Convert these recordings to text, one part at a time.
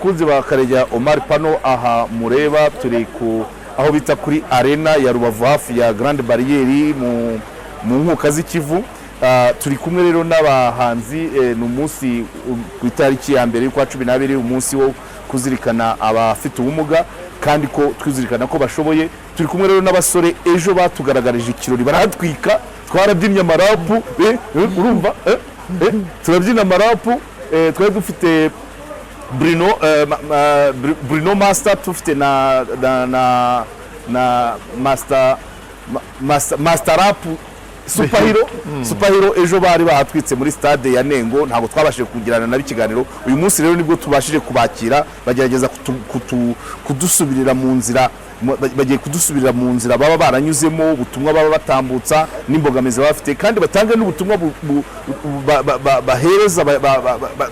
bakunzi ba Karegeya Omar Pano aha mureba turi ku aho bita kuri arena ya Rubavu hafi ya Grande Barriere mu nkuka z'ikivu. Turi kumwe rero n'abahanzi n'umunsi ku itariki ya mbere y'ukwa 12 umunsi wo kuzirikana abafite ubumuga kandi ko twizirikana ko bashoboye. Turi kumwe rero n'abasore ejo batugaragarije ikirori baratwika twarabyimye amarapu urumva turabyina amarapu twari dufite Bruno Master tufite na Master Rap Superhero ejo bari bahatwitse muri stade ya Nengo ntabwo twabashije kugirana na bikiganiro. Uyu munsi rero nibwo tubashije kubakira bagerageza kudusubirira mu nzira bagiye kudusubirira mu nzira baba baranyuzemo ubutumwa baba batambutsa n'imbogamizi bafite kandi batanga n'ubutumwa bahereza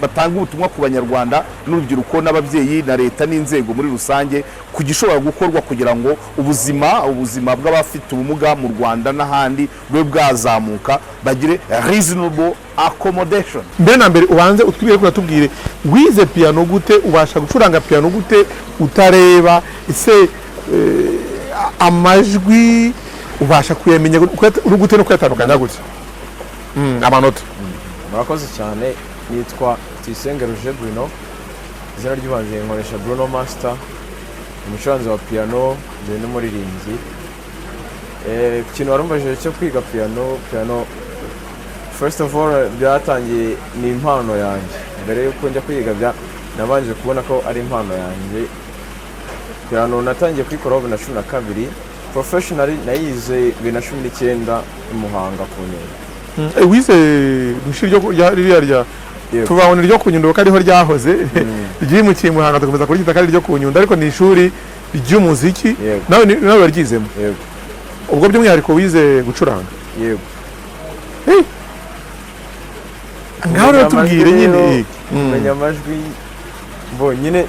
batanga ubutumwa ku banyarwanda n'urubyiruko n'ababyeyi na leta n'inzego muri rusange kugishobora gukorwa kugira ngo ubuzima bw'abafite ubumuga mu Rwanda n'ahandi bwe bwazamuka bagire reasonable accommodation. Mbere mbere ubanze utwibire ko natubwire wize piano gute ubasha gucuranga piano gute utareba ise amajwi ubasha kuyamenya gute no kwatandukanya gute amanota. Murakoze cyane nitwa Tuyisenge Roger Bruno izina ry'ubanje nkoresha Bruno Master umucuranzi wa piano ndetse n'umuririmbyi. Ikintu warumvaje cyo kwiga piano first of all byatangiye ni impano yanjye mbere yuko njya kwiga nabanje kubona ko ari impano yanjye. Piano natangiye kwikora 2012 professionally nayize 2019 Muhanga ku Nyundo. Wize rushiryo rya tubabona ryo ku Nyundo kariho ryahoze ryimukiye Muhanga tukomeza kurigita kari ryo ku Nyundo ariko ni ishuri ry'umuziki nawe waryizemo. Yego. Ubwo by'umwihariko wize gucuranga. Yego. Ngaho tubwire nyine kumenya amajwi nyine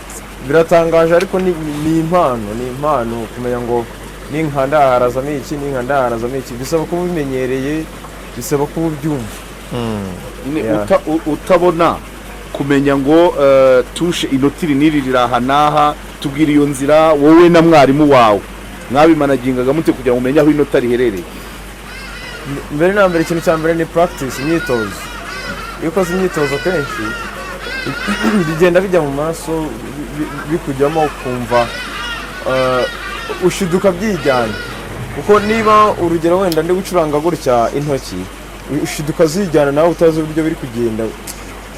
biratangaje ariko ni impano kumenya ngo ninkanda harazamo iki bisaba kuba bimenyereye bisaba kuba byumva utabona kumenya ngo tushe inotiri nirira naha tubwira iyo nzira wowe na mwarimu wawe mwabimanagingaga mute kugira ngo umenye aho inota riherereye. Mbere na mbere ikintu cya mbere ni practice imyitozo. Iyo ukoze imyitozo kenshi bigenda bijya mu maraso bikujyamo kumva ushiduka byijyanye kuko niba urugero wenda ndi gucuranga gutya intoki ushiduka zijyana nawe utazi uburyo biri kugenda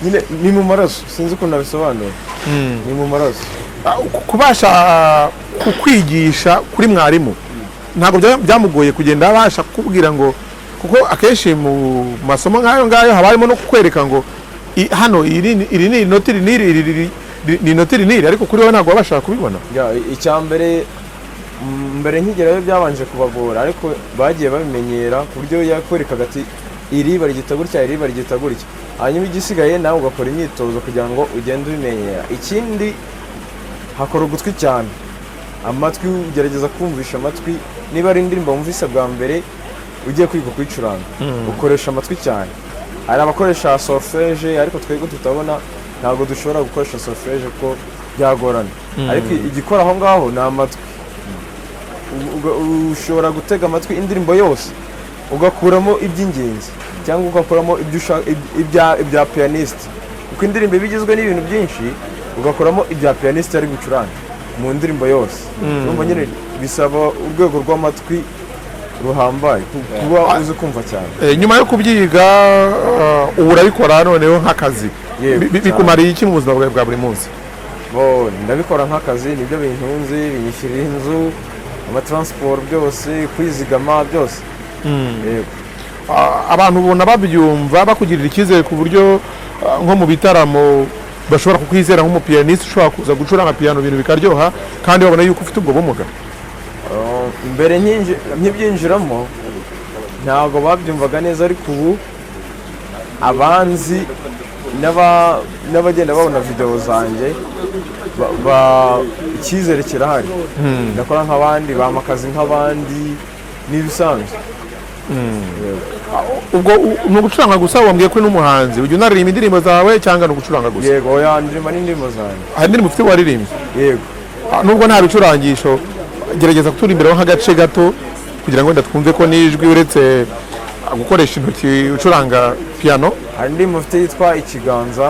nyine ni mu maraso sinzi ukuntu nabisobanura. Ni mu maraso kubasha kukwigisha kuri mwarimu ntabwo byamugoye kugenda abasha kubwira ngo kuko akenshi mu masomo nk'ayo ngayo habarimo no kukwereka ngo hano iri ni inotiri ni inotiri niri ariko kuri wowe ntabwo wabasha kubibona. Icya mbere nkigerayo byabanje kubagora ariko bagiye babimenyera ku buryo yakwerekaga ati iri barigita gutya hanyuma igisigaye nawe ugakora imyitozo kugira ngo ugende ubimenyera. Ikindi hakora ugutwi cyane amatwi ugerageza kumvisha amatwi niba ari indirimbo wumvise bwa mbere ugiye kwiga kuyicuranga ukoresha amatwi cyane. Hari abakoresha solfège ariko twego tutabona ntabwo dushobora gukoresha solfège ko byagorana ariko igikora aho ngaho ni amatwi. Ushobora gutega amatwi indirimbo yose ugakuramo iby'ingenzi cyangwa ugakuramo ibya pianist kuko indirimbo bigizwe n'ibintu byinshi ugakuramo ibya pianist ari gucuranga mu ndirimbo yose. Urumva nyine bisaba urwego rw'amatwi ruhambaye kuba uzi kumva cyane. Nyuma yo kubyiga urabikora noneho nk'akazi bikumariye iki mu buzima bwawe bwa buri munsi? Ndabikora nk'akazi nibyo bintunze binyishyurira inzu amatransport byose kwizigama byose. Abantu ubona babyumva bakugirira icyizere ku buryo nko mu bitaramo bashobora kukwizera nk'umupianiste ushobora kuza gucuranga piano ibintu bikaryoha kandi babona yuko ufite ubwo bumuga. Mbere nkibyinjiramo ntabwo babyumvaga neza ariko ubu abanzi n'abagenda babona video zanjye icyizere kirahari. Ndakora nk'abandi bamakazi nk'abandi n'ibisanzwe. ubwo ni ugucuranga gusa wambwiye ko n'umuhanzi ujya unaririmba indirimbo zawe cyangwa ni ugucuranga gusa? yego oya ndirimba n'indirimbo zanjye. hari indirimbo ufite waririmbye? yego nubwo nta bicurangisho gerageza kuturimbiraho nk'agace gato kugira ngo wenda twumve ko n'ijwi uretse gukoresha intoki ucuranga piano. hari indirimbo mfite yitwa Ikiganza.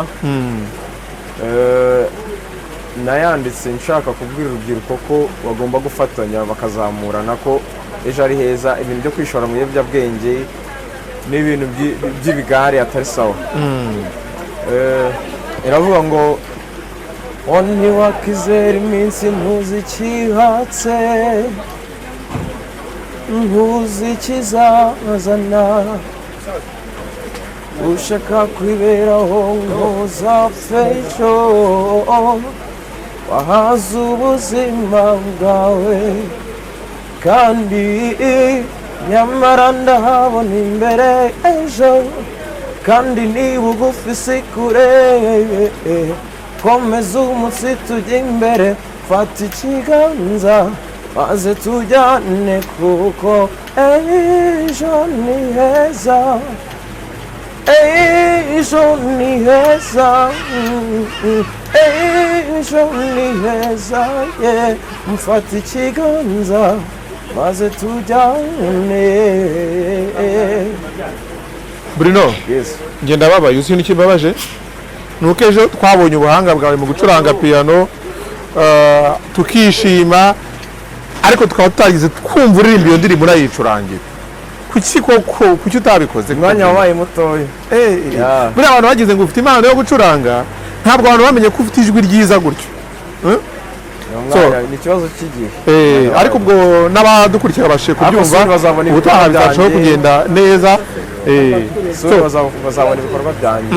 nayanditse nshaka kubwira urubyiruko ko bagomba gufatanya bakazamurana, ko ejo ari heza. ibintu byo kwishora mu biyobyabwenge n'ibintu by'ibigare atari sawa. iravuga ngo ntiwakizera iminsi ntuzi ikihatse, ntuzi ikizazana, ushaka kwiberaho ntuzapfe ejo, wahaza ubuzima bwawe kandi nyamara ndahabona imbere ejo, kandi niba ugufi si kure, komeza umutsi tujya imbere, fata ikiganza maze tujyane kuko ejo ni heza, ejo ni heza, ejo ni heza, mfata ikiganza maze tujyane. Bruno, Yes. ngenda babaye uzi n'ikimbabaje nuko ejo twabonye ubuhanga bwawe mu gucuranga piano, tukishima, ariko tukaba tutagize twumva uririmba iyo ndirimbo unayicurangira. Kuki utabikoze? umwanya wabaye mutoya. buriya abantu bagize ngo ufite impano yo gucuranga, ntabwo abantu bamenye ko ufite ijwi ryiza gutyo. ni ikibazo cy'igihe. ariko ubwo n'abadukurikira babashije kubyumva, ubutaha bizarushaho kugenda neza. bazabona ibikorwa byanjye.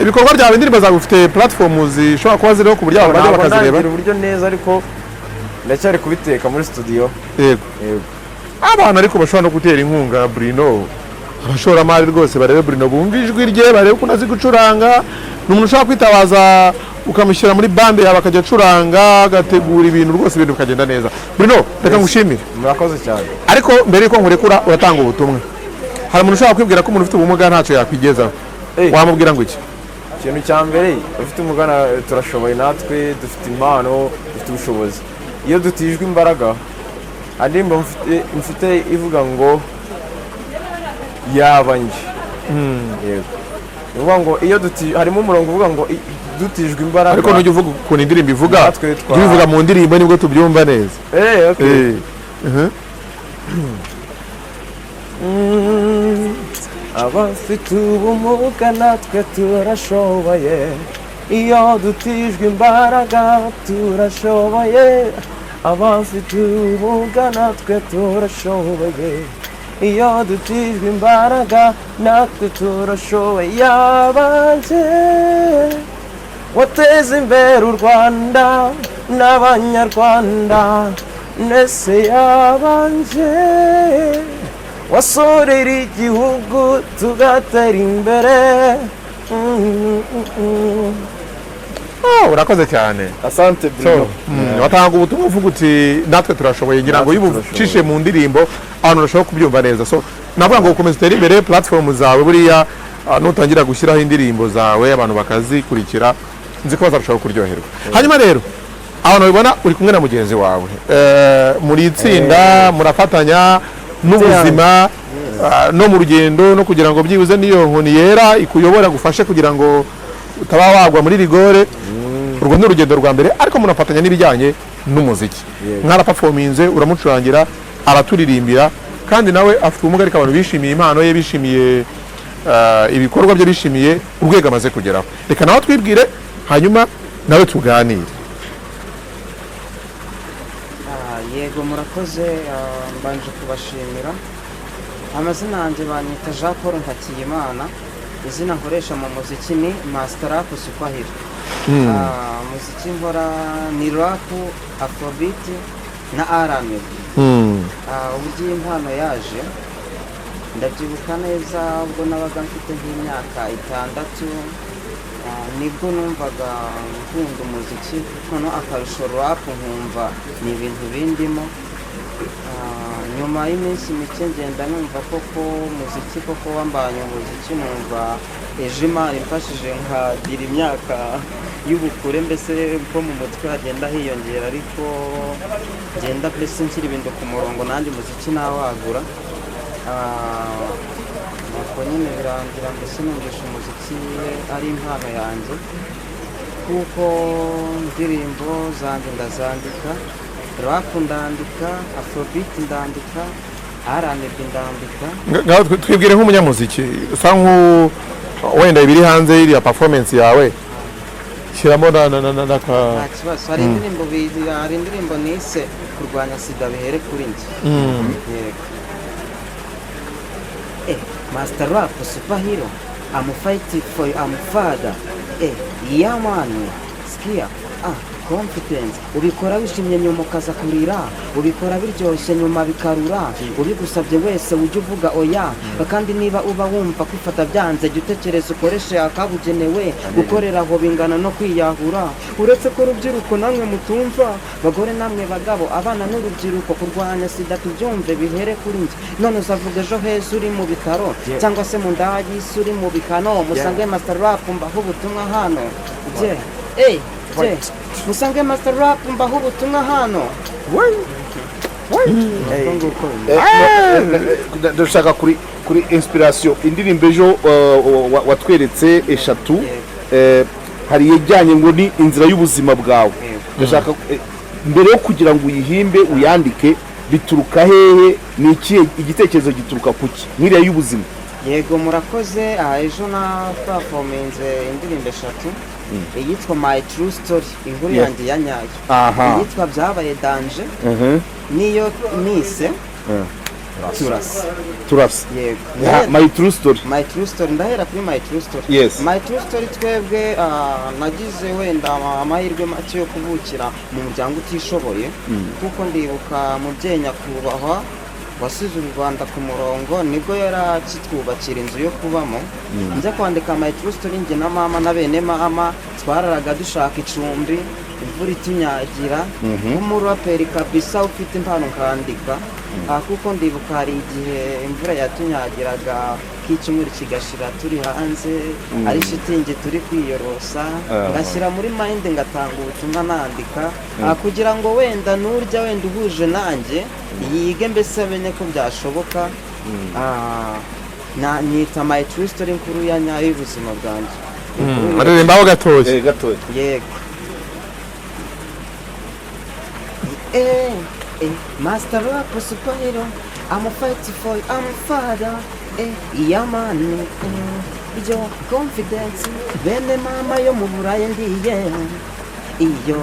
ibikorwa byawe, indirimbo zawe ufite platform zishobora kuba ziriho ku buryo abantu bajya bakazireba? ntabwo uburyo neza, ariko ndacyari kubiteka muri studio. Yego. Abantu ariko bashobora no gutera inkunga Bruno, abashoramari rwose barebe Bruno, bumva ijwi rye, barebe ko azi gucuranga. ni umuntu ushobora kwitabaza ukamushyira muri bande yawe akajya acuranga, agategura ibintu rwose, ibintu bikagenda neza. Bruno, reka ngushimire. murakoze cyane. ariko mbere yuko nkurekura uratanga ubutumwa. hari umuntu ushobora kwibwira ko umuntu ufite ubumuga ntacyo yakwigezaho, wamubwira ngo iki? ikintu cya mbere, ufite umugana turashoboye, natwe dufite impano, dufite ubushobozi. iyo dutijwe imbaraga, indirimbo mfite ivuga ngo yaba njye. yego, uvuga ngo iyo harimo umurongo uvuga ngo dutijwe imbaraga, ariko ntujya uvuga ukuntu indirimbo ivuga, natwe ujya uvuga mu ndirimbo nibwo tubyumva neza. okay. abafite ubumuga natwe turashoboye, iyo dutijwe imbaraga turashoboye. abafite ubumuga natwe turashoboye, iyo dutijwe imbaraga natwe turashoboye. yabanje wateza imbere u Rwanda n'abanyarwanda, nese yabanje wasorera igihugu tugatera imbere. urakoze cyane. Asante Bruno. watanga ubutumwa uvuga uti natwe turashoboye, ngira ngo iyo ubucishe mu ndirimbo abantu barashobora kubyumva neza. So navuga ngo ukomeze utere imbere platform zawe, buriya nutangira gushyiraho indirimbo zawe abantu bakazikurikira, nzi ko bazarushaho kuryoherwa. hanyuma rero abantu babibona uri kumwe na mugenzi wawe, muri itsinda murafatanya n'ubuzima no mu rugendo, no kugira ngo byibuze n'iyo nkoni yera ikuyobora gufashe kugira ngo utaba wagwa muri rigore. urwo ni urugendo rwa mbere, ariko munafatanya n'ibijyanye n'umuziki. mwarapafominze, uramucurangira, araturirimbira, kandi nawe afite ubumuga, ariko abantu bishimiye impano ye, bishimiye ibikorwa bye, bishimiye urwego amaze kugeraho. reka nawe twibwire, hanyuma nawe tuganire. yego murakoze. mbanje kubashimira. amazina yanjye banyita Jean Paul Ntakiyimana, izina nkoresha mu muziki ni Master Rap Swahili. muziki nkora ni rap, afrobeat na R&B. uburyo iyi mpano yaje ndabyibuka neza, ubwo nabaga mfite nk'imyaka 6, nibwo numvaga nkunda umuziki, noneho akarusho rap nkumva ni ibintu bindimo. nyuma y'iminsi mike ngenda numva koko umuziki koko wambanye umuziki numva ejo Imana imfashije nkagira imyaka y'ubukure mbese ko mu mutwe hagenda hiyongera ariko ngenda mbese nshyira ibintu ku murongo nanjye umuziki nawagura nuko nyine birangira mbese numvisha umuziki ari impano yanjye kuko indirimbo zanjye ndazandika, rap ndandika, afrobeat ndandika, R&B ndandika. ngaho twibwire nk'umunyamuziki usa wenda ibiri hanze iriya performance yawe shyiramo nta kibazo, hari indirimbo nise kurwanya sida bihere kuri njye. Yego. Master Rap superhero, I'm fighting for you, I'm father. Yeah man, skia, confidence. Ubikora wishimye nyuma ukaza kurira, ubikora biryoshye nyuma bikarura, ubigusabye wese ujye uvuga oya, kandi niba uba wumva kwifata byanze jya utekereza ukoreshe akabugenewe, gukorera aho bingana no kwiyahura. Uretse ko urubyiruko namwe mutumva, bagore namwe bagabo, abana n'urubyiruko, kurwanya sida tubyumve bihere kuri njye. None uzavuga ejo heza uri mu bitaro cyangwa se mu ndaya y'isi uri mu bikano, musange Master Rap mbaho ubutumwa hano. Musange Master Rap mbaho ubutumwa hano. ndashaka kuri inspiration indirimbo ejo watweretse eshatu, hari ijyanye ngo ni inzira y'ubuzima bwawe. ndashaka mbere yo kugira ngo uyihimbe uyandike bituruka hehe, ni iki igitekerezo gituruka kuki nk'iriya y'ubuzima? Yego murakoze. Ejo na performance indirimbo eshatu, iyitwa My True Story, inkuru yanjye ya nyayo, iyitwa Byabaye Danger, niyo nise Turasa. Yego. My True Story. My True Story, ndahera kuri My True Story. Yes. My True Story twebwe nagize wenda amahirwe make yo kuvukira mu muryango utishoboye, kuko ndibuka mubyeyi nyakubahwa wasize u Rwanda ku murongo nibwo yari akitwubakira inzu yo kubamo. Njya kwandika My True Story njye na mama na bene mama twararaga dushaka icumbi, imvura itunyagira, nk'umuraperi kabisa ufite impano nkandika. Kuko ndibuka hari igihe imvura yatunyagiraga k'icyumweru kigashira turi hanze, ari shitingi turi kwiyorosa, ngashyira muri mind ngatanga ubutumwa nandika, kugira ngo wenda nurya wenda uhuje nanjye yige mbese amenye ko byashoboka. Nita My True Story, inkuru ya nyayo y'ubuzima bwanjye. aririmbaho gatoya. Yego. Master Rap superhero, I'm fighting for you, I'm father. Yeah man, your confidence, bene mama yo mu burayi ndiye. Iyo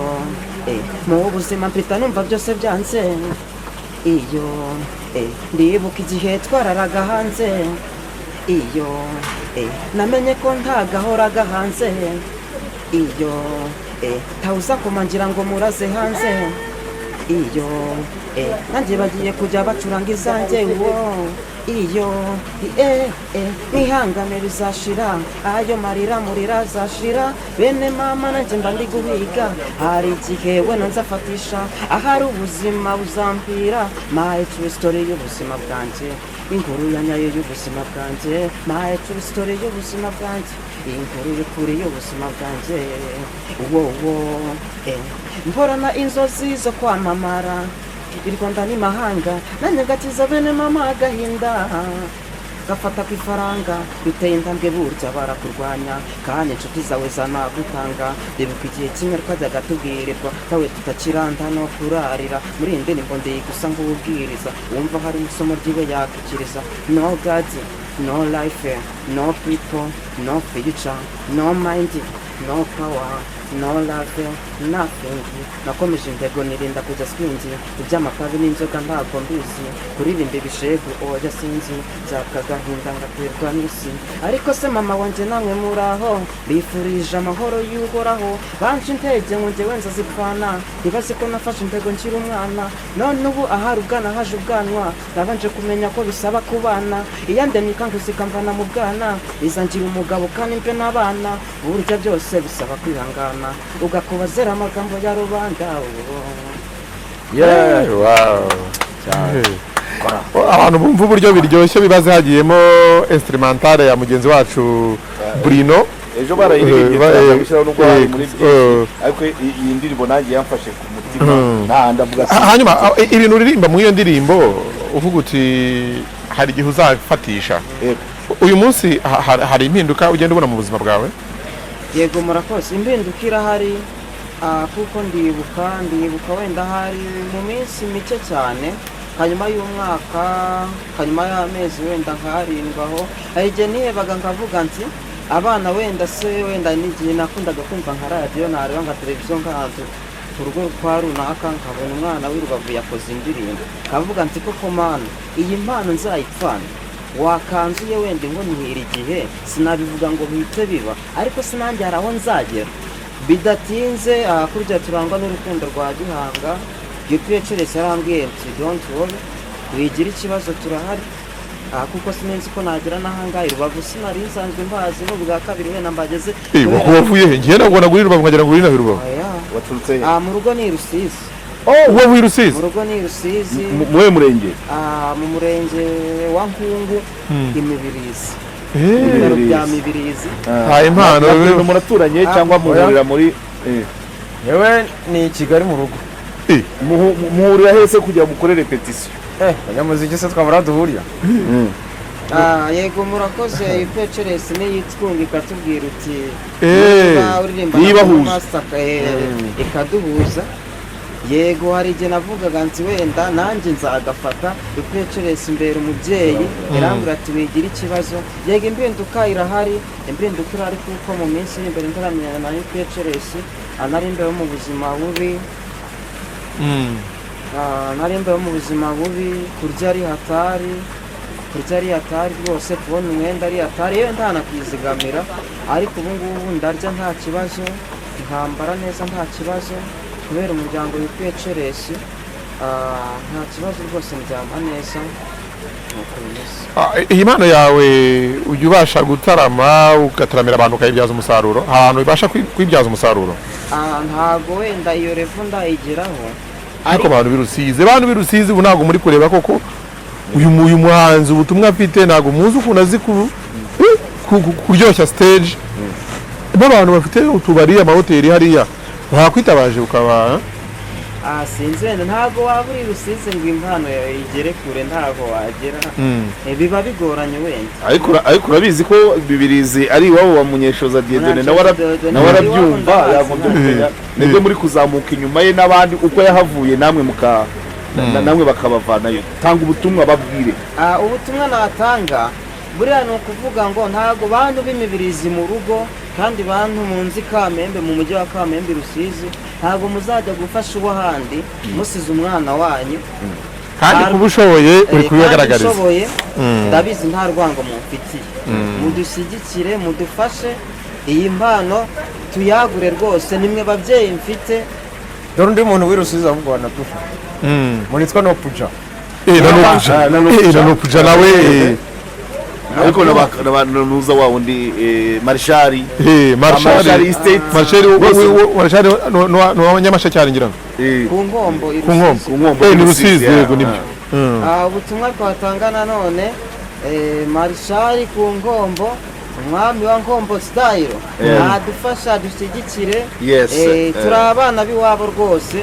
mu buzima mpita numva byose byanze. Iyo ndibuka igihe twararaga hanze. Iyo namenye ko ntagahoraga hanze. Iyo tawuza kumangira ngo muraze hanze. Iyo nanjye bagiye kujya bacuranga izanjye. Iyo mwihangane bizashira, ayo marira murira azashira, bene mama nanjye mba ndi guhiga, hari igihe wenda nzafatisha, ahari ubuzima buzampira. My True Story y'ubuzima bwanjye, inkuru ya nyayo y'ubuzima bwanjye. My True Story y'ubuzima bwanjye, inkuru y'ukuri y'ubuzima bwanjye. Mporana inzozi zo kwamamara i Rwanda n'imahanga, nanjye ngatiza bene mama agahinda, gafata ku ifaranga biteye intambwe burya barakurwanya, kandi inshuti zawe zanagutanga. Ndibuka igihe kimwe twajyaga tubwirirwa tawe tutakiranda no kurarira, muri iyi ndirimbo ndigusa nk'ububwiriza, wumva hari isomo ryiwe yakikiriza. No God, no life, no people, no future, no mind, no power, no love, nothing. Nakomeje intego nirinda kujya swingi, iby'amakabi n'inzoga ntabwo mbizi, kuririmba ibishegu oya sinzi, byakagahinda ngaterwa n'isi. Ariko se mama wanjye namwe muraho, bifurije amahoro y'uhoraho, banje intege ngo njyewe nzazipfana, ntibazi ko nafashe intego nkiri umwana, none ubu ahari ubwana haje ubwanwa, nabanje kumenya ko bisaba kubana, iyandemye ikanguza ikamvana mu bwana, izangira umugabo kandi mbe n'abana, burya byose bisaba kwihangana, ugakubazera amagambo ya rubanda. Wow. abantu bumva uburyo biryoshye bibaze hagiyemo instrumentale ya mugenzi wacu Bruno ejo barayiririmbye gushyiraho n'ubwo hari muri byinshi ariko iyi ndirimbo nanjye yamfashe ku mutima nta ndavuga hanyuma ibintu uririmba muri iyo ndirimbo uvuga uti hari igihe uzafatisha uyu munsi hari impinduka ugenda ubona mu buzima bwawe? Yego murakoze, impinduka irahari kuko ndibuka wenda hari mu minsi mike cyane hanyuma y'umwaka hanyuma y'amezi wenda nkarindwaho hari igihe nihebaga nkavuga nti abana wenda n'igihe nakundaga kumva nka radiyo nareba nka televiziyo nk'ahantu ku rugo kwa runaka nkabona umwana w'i Rubavu yakoze indirimbo kavuga nti koko mana iyi mpano nzayipfana wakanzuye wenda ngo nihira igihe sinabivuga ngo bihite biba ariko sinanjye hari aho nzagera bidatinze kurya turangwa n'urukundo rwa Gihanga Gipecurese yarambwiye nti don't worry wigira ikibazo turahari kuko sinenzi ko nagira n'ahangahe Rubavu sinari nsanzwe mbazi no bwa kabiri wenda mbageze wavuye he ngiye nabwo naguri Rubavu nkagera ngo uri na Rubavu waturutse mu rugo ni Rusizi wowe wi Rusizi? Mu rugo ni Rusizi. Muwe murenge? Mu murenge wa Nkungu Imibirizi. Ibiro bya Mibirizi. Impano muraturanye cyangwa muhurira muri yewe ni Kigali mu rugo. Muhurira hese kugira mukore repetition? Abanyamuziki se twabara duhurira. Yego murakoze Gipecurese n'iyitwunga ikatubwira uti niba huza ikaduhuza. Yego hari igihe navugaga nti wenda nanjye nzagafata Gipecurese imbere umubyeyi irambwira ati wigira ikibazo yego impinduka irahari kuko mu minsi imbere ntaramenyana na Gipecurese nari imbere mu buzima bubi kurya ari hatari rwose kubona umwenda ari hatari yewe ntanakwizigamira ariko ubu ngubu ndarya nta kibazo nkambara neza nta kibazo kubera umuryango Gipecurese nta kibazo rwose ndyama neza nuko bimeze. Iyi mpano yawe ujya ubasha gutarama ugataramira abantu ukayibyaza umusaruro ahantu ibasha kwibyaza umusaruro? Ntago wenda iyo revo ndayigeraho ariko abantu birusize ubu ntabwo muri kureba koko uyu muhanzi ubutumwa afite ntabwo muzi ukuntu azi kuryoshya stage n'abantu bafite utubari amahoteli hariya wakwitabaje ukaba sinzi wenda ntabwo waba uri Rusizi ngo impano igere kure ntabwo wagera biba bigoranye wenda ariko urabizi ko Bibirizi ari iwabo wa Munyeshoza Dieudonné nawe arabyumva yagombye kumenya nibwo muri kuzamuka inyuma ye n'abandi uko yahavuye namwe bakabavanayo tanga ubutumwa babwire. Ubutumwa natanga buriya ni ukuvuga ngo ntabwo bantu b'Imibirizi mu rugo kandi bantu munzi Kamembe mu mujyi wa Kamembe Rusizi ntabwo muzajya gufasha uwo handi musize umwana wanyu kandi kuba ushoboye uri kubigaragariza ndabizi nta rwango mufitiye mudushyigikire mudufashe iyi mpano tuyagure rwose nimwe babyeyi mfite. Dore undi muntu w'Irusizi avuga natufa munitwa Nopuja Nopuja nawe ariko n'abantuza wa wundi Marshal no Nyamasheke ngira ku Nkombo ni Rusizi yego nibyo. Ubutumwa twatanga nanone Marshal ku Nkombo umwami wa Nkombo style adufasha dushyigikire turi abana b'iwabo rwose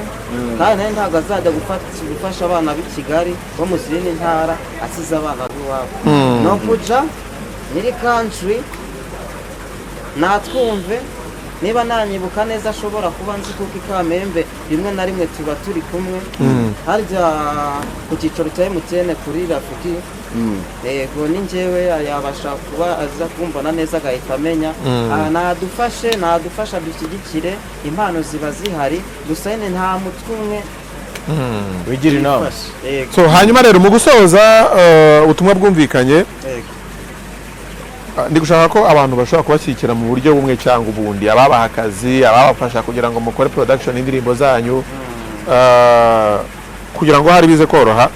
kandi nawe ntabwo azajya gufasha abana b'i Kigali bo mu zindi ntara asize abana b'iwabo. Nopuja nyiri country natwumve niba nanyibuka neza ashobora kuba nzi kuko i Kamembe rimwe na rimwe tuba turi kumwe harya ku cyicaro cya MTN kuri Rafiki yego ni njyewe yabasha kuba aza kumbona neza agahita amenya nadufasha dushyigikire impano ziba zihari gusa nyine nta mutwe umwe wigira inama. So hanyuma rero mu gusoza ubutumwa bwumvikanye ndi gushaka ko abantu bashobora kubashyigikira mu buryo bumwe cyangwa ubundi ababaha akazi ababafasha kugira ngo mukore production y'indirimbo zanyu kugira ngo hari bize koroha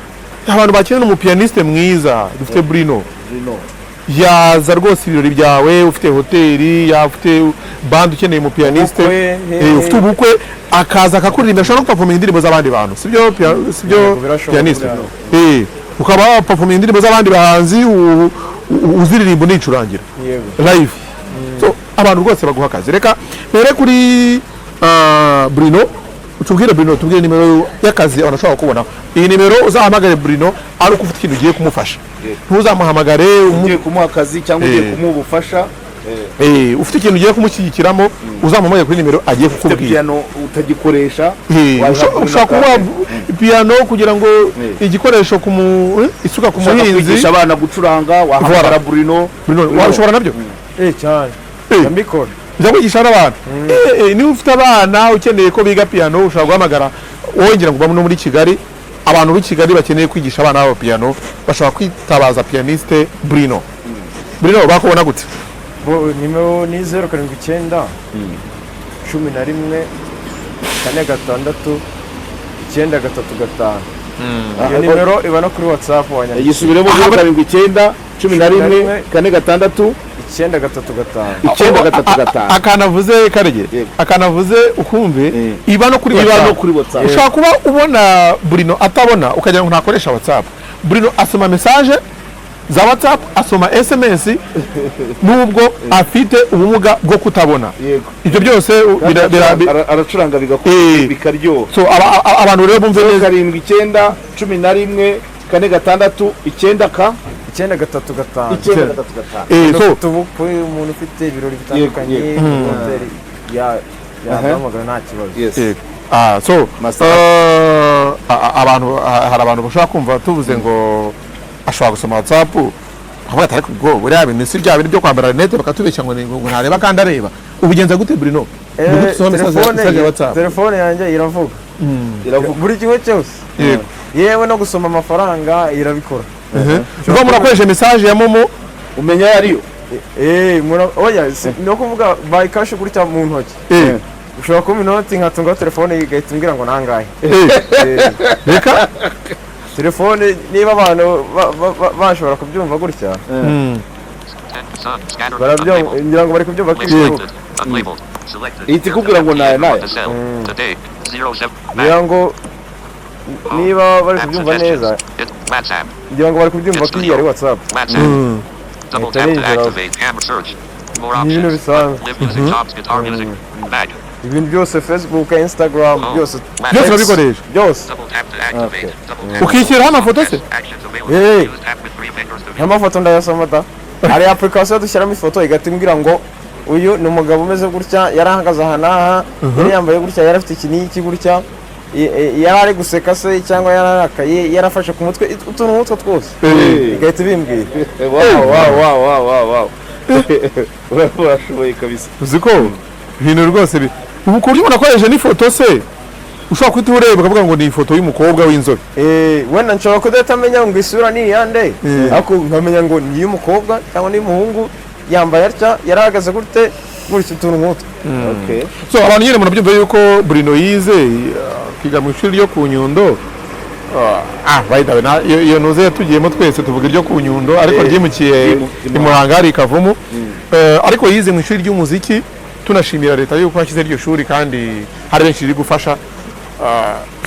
abantu bakeneye umupianiste mwiza dufite Bruno yaza rwose ibirori byawe ufite hoteli yafite band ukeneye umupianiste ufite ubukwe akaza akakuririmba ashobora no kuperforma indirimbo z'abandi bantu sibyo pianiste ukaba waperforming indirimbo z'abandi bahanzi uziririmbo nicurangira yego live so abantu rwose baguha akazi reka mbere kuri Bruno utubwire Bruno tubwire nimero y'akazi abantu ashobora kubona iyi nimero uzahamagare Bruno ari uko ufite ikintu ugiye kumufasha ntuzamuhamagare ugiye kumuha akazi cyangwa ugiye kumuha ubufasha ufite ikintu ugiye kumushyigikiramo uzamuhamagare kuri nimero agiye kukubwira piano utagikoresha ushaka kumuha piano kugira ngo igikoresho isuka ku muhinzi kwigisha abana gucuranga wahamagara Bruno washobora nabyo cyane ndabikora njya kwigisha n'abantu niba ufite abana ukeneye ko biga piano ushobora guhamagara wongera ngo no muri Kigali abantu b'i Kigali bakeneye kwigisha abana babo piano bashobora kwitabaza pianiste Bruno bakubona gute nimero ni 079 11 4 6 9 iyo nimero iba no kuri WhatsApp wanyandikira yisubiremo 079 11 4 6 akanavuze karege akanavuze ukumve iba no kuri WhatsApp ushobora kuba ubona Bruno atabona ukagira ngo ntakoresha WhatsApp Bruno asoma message za WhatsApp asoma SMS nubwo afite ubumuga bwo kutabona ibyo byose aracuranga bikaryo so abantu rero bumve neza 79 11 4 6 9 so tubuko umuntu ufite ibirori bitandukanye hoteli ya yamagana nta kibazo so abantu hari abantu bashaka kumva tuvuze ngo ashobora gusoma WhatsApp avuga ati ariko ubwo buriya bintu si bya bintu byo kwambara rinete bakatubeshya ngo ntareba kandi areba ubigenza gute Bruno telefone yanjye iravuga buri kimwe cyose yewe no gusoma amafaranga irabikora ubwo murakoresha message ya Momo umenya yariyo oya no kuvuga by cash gutya mu ntoki ushobora kuba inoti nkatunga telefone igahita imbwira ngo nangahe reka telefone niba abantu bashobora kubyumva gutya ngira ngo bari kubyumva ihita ikubwira ngo naya ngira ngo niba bari kubyumva neza ngira ngo bari kubyumva ko iyi ari WhatsApp ibintu bisanzwe ibintu byose Facebook Instagram byose babikoresha byose ukishyiraho amafoto se amafoto ndayasoma da hari application dushyiramo ifoto igatimbwira ngo uyu ni umugabo umeze gutya yari ahagaze aha n'aha yari yambaye gutya yari afite iki n'iki gutya yari ari guseka se cyangwa yararakaye yarafashe ku mutwe utuntu nk'utwo twose igahita ibimbwira wow urashoboye kabisa uzi ko ibintu rwose ubu ku buryo unakoresha n'ifoto se ushobora kuhita ureba ukavuga ngo ni ifoto y'umukobwa w'inzobe wenda nshobora kudahita amenya ngo isura ni iyande ariko nkamenya ngo ni iy'umukobwa cyangwa ni iy'umuhungu yambaye atya yarahagaze gutya utuntu nk'utwo so abantu nyine murabyumva yuko Bruno yize kwiga mu ishuri ryo ku Nyundo by the way iyo noze yatugiyemo twese tuvuga iryo ku Nyundo ariko ryimukiye i Muhanga hari Kavumu ariko yize mu ishuri ry'umuziki tunashimira leta yuko yashyize iryo shuri kandi hari benshi riri gufasha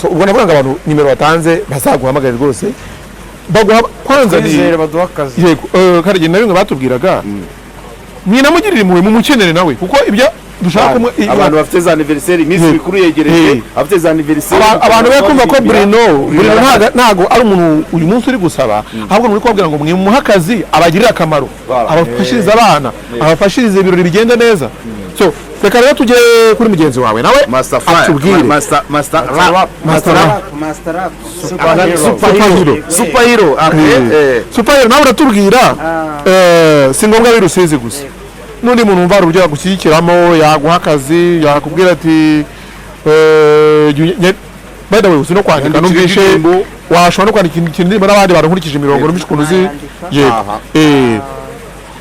so ubwo navuga ngo abantu nimero batanze bazaguhamagara rwose baguha kwanza ni baduha akazi yego karege na bimwe batubwiraga mwinamugirira impuhwe mu mukenere nawe kuko ibyo dushaka abantu bafite za anniversaire iminsi mikuru yegereje afite za anniversaire abantu be kumva ko Bruno ntago ari umuntu uyu munsi uri gusaba ahubwo muri kubabwira ngo mwimuha akazi abagirira akamaro abafashiriza abana abafashiriza ibirori bigenda neza so reka rero tujye kuri mugenzi wawe nawe atubwire superhero nawe uratubwira si ngombwa ari Rusizi gusa n'undi muntu wumva uburyo yagushyigikiramo yaguha akazi yakubwira ati by the way uzi no kwandika numvishe washobora no kwandika ikintu n'abandi bantu nkurikije imirongo numvishe ukuntu uzi yego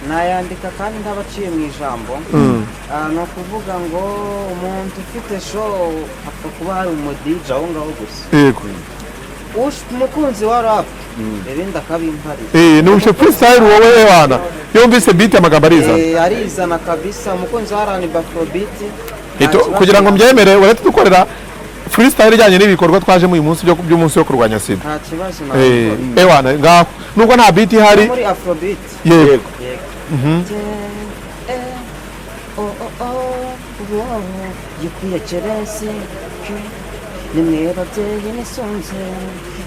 nayandika kandi ndabaciye mu ijambo ni ukuvuga ngo umuntu ufite show hapfa kuba hari umudije aho ngaho gusa yego umukunzi wa rap ibindi akabimparira nubushe freestyle wowe wana yumvise beat amagambo arizana kabisa umukunzi wa rani afrobeat kugira ngo mbyemere uretse dukorera freestyle ijyanye n'ibikorwa twajemo uyu munsi by'umunsi wo kurwanya sida. nta kibazo ntabwo Ewana ngaho nubwo nta beat ihari. muri afrobeat Yego. gikwiye keresi nimwe babyeyi nisonze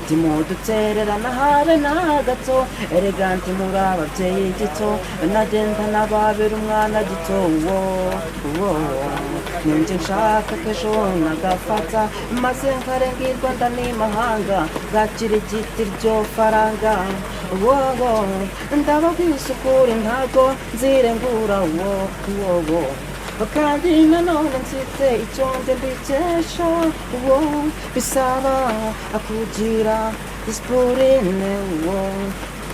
timudutererana habe na gato elegante muri ababyeyi gito nagenda nababera umwana gito ninjye nshaka kesho nagafata maze nkarengirwa ndanimahanga gakira igiti ryo faranga ndababwisa ukuri ntago nzirengura kandi nanone mfite icyo mbikesha bisaba akugira disipurine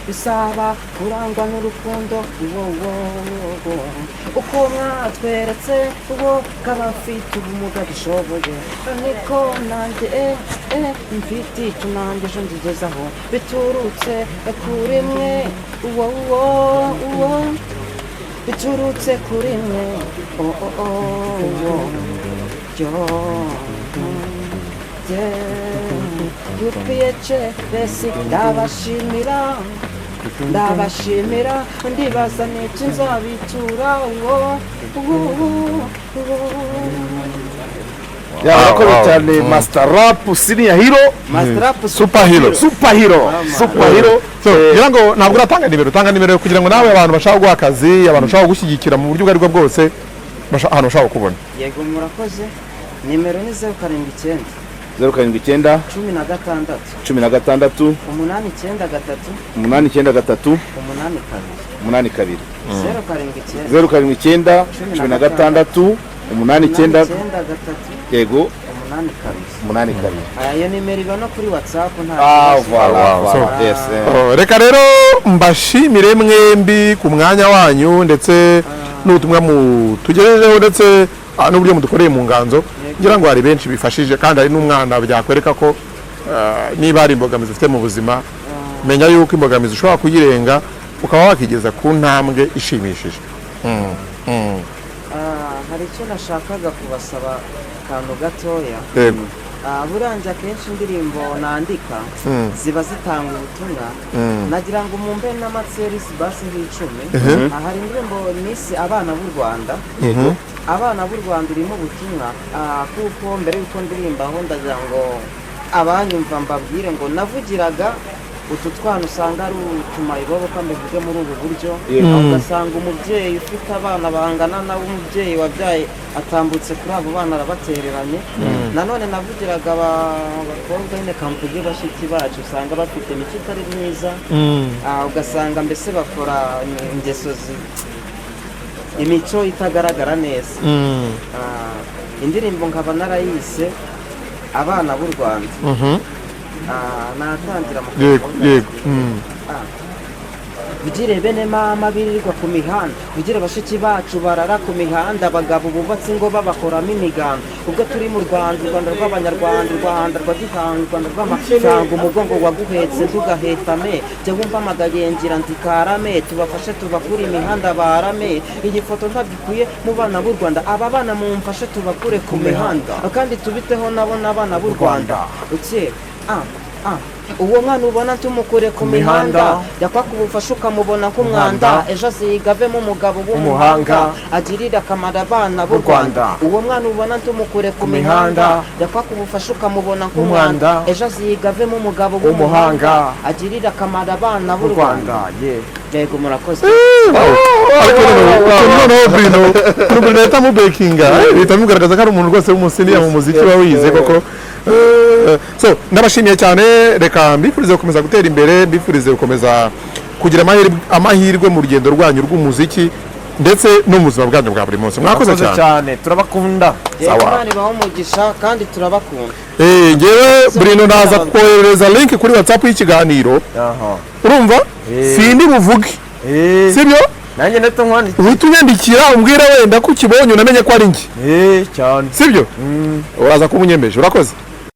bisaba kurangwa n'urukundo uko mwatweretse kaba afite ubumuga bishoboye niko nanjye mfite icyo nanjye ejo nzigezaho biturutse kuri mwe biturutse kuri mwe UPHS ndabashimira ndibaza n'iki nzabitura urakoze cyane Master Rap Senior Hero Super Hero. Ngira ngo ntabwo uratanga nimero, utanga nimero kugira ngo nawe abantu bashaka guha akazi, abantu bashaka gushyigikira mu buryo ubwo aribwo bwose ahantu bashaka kubona. Yego murakoze. Nimero ni 079 079 16 893 82 079 16 89 yego 82. Iyo nimero iba no kuri WhatsApp nta. Reka rero mbashimire mwembi ku mwanya wanyu ndetse n'ubutumwa mutugejejeho ndetse n'uburyo mudukoreye mu nganzo ngira ngo hari benshi bifashije kandi hari n'umwana byakwereka ko niba hari imbogamizi ufite mu buzima menya yuko imbogamizi ushobora kuyirenga ukaba wakigeza ku ntambwe ishimishije. Hari icyo nashakaga kubasaba akantu gatoya. Yego. Buranje akenshi indirimbo nandika ziba zitanga ubutumwa nagira ngo mumbe n'amatserisi basi nk'icumi. Hari indirimbo nisi abana b'u Rwanda abana b'u Rwanda irimo ubutumwa kuko mbere yuko ndirimbaho ndagira ngo abanyumva mbabwire ngo navugiraga utu twana usanga ari utumayibobo kandi mvuge muri ubu buryo ugasanga umubyeyi ufite abana bangana nawe umubyeyi wabyaye atambutse kuri abo bana arabatereranye nanone navugiraga abakobwa nyine kamvuge bashiki bacu usanga bafite imico itari myiza ugasanga mbese bakora ingeso imico itagaragara neza indirimbo nkaba narayise abana b'u Rwanda natangira mu yego bigire bene mama birirwa ku mihanda bigire bashiki bacu barara ku mihanda abagabo bubatse ngo babakoramo imiganda ubwo turi mu Rwanda u Rwanda rw'abanyarwanda u Rwanda rwa gihanga u Rwanda rw'amafaranga umugongo waguhetse tugahetame jya wumva amagayengira ntikarame tubafashe tubakure imihanda barame iyi foto ntabikwiye mu bana b'u Rwanda aba bana mumfashe tubakure ku mihanda kandi tubiteho nabo n'abana b'u Rwanda uwo mwana ubona tumukure ku mihanda yakwaka ubufasha ukamubona nk'umwanda ejo azigavemo umugabo w'umuhanga agirira akamaro abana b'u Rwanda uwo mwana ubona tumukure ku mihanda yakwaka ubufasha ukamubona nk'umwanda ejo azigavemo umugabo w'umuhanga agirira akamaro abana b'u Rwanda yego murakoze Bruno leta mu bekinga leta mugaragaza ko ari umuntu rwose w'umusiniya mu muziki wawize koko. So ndabashimiye cyane reka mbifurize gukomeza gutera imbere mbifurize gukomeza kugira amahirwe mu rugendo rwanyu rw'umuziki ndetse no mu buzima bwanyu bwa buri munsi. Mwakoze cyane turabakunda. Imana ibaho umugisha kandi turabakunda. Ngewe Bruno naza kohereza link kuri WhatsApp y'ikiganiro. Urumva sindi buvuge sibyo nanjye neto nkwandiki utunyandikira umbwira wenda ko ukibonye unamenye ko ari njye cyane sibyo uraza kumunyemeje urakoze.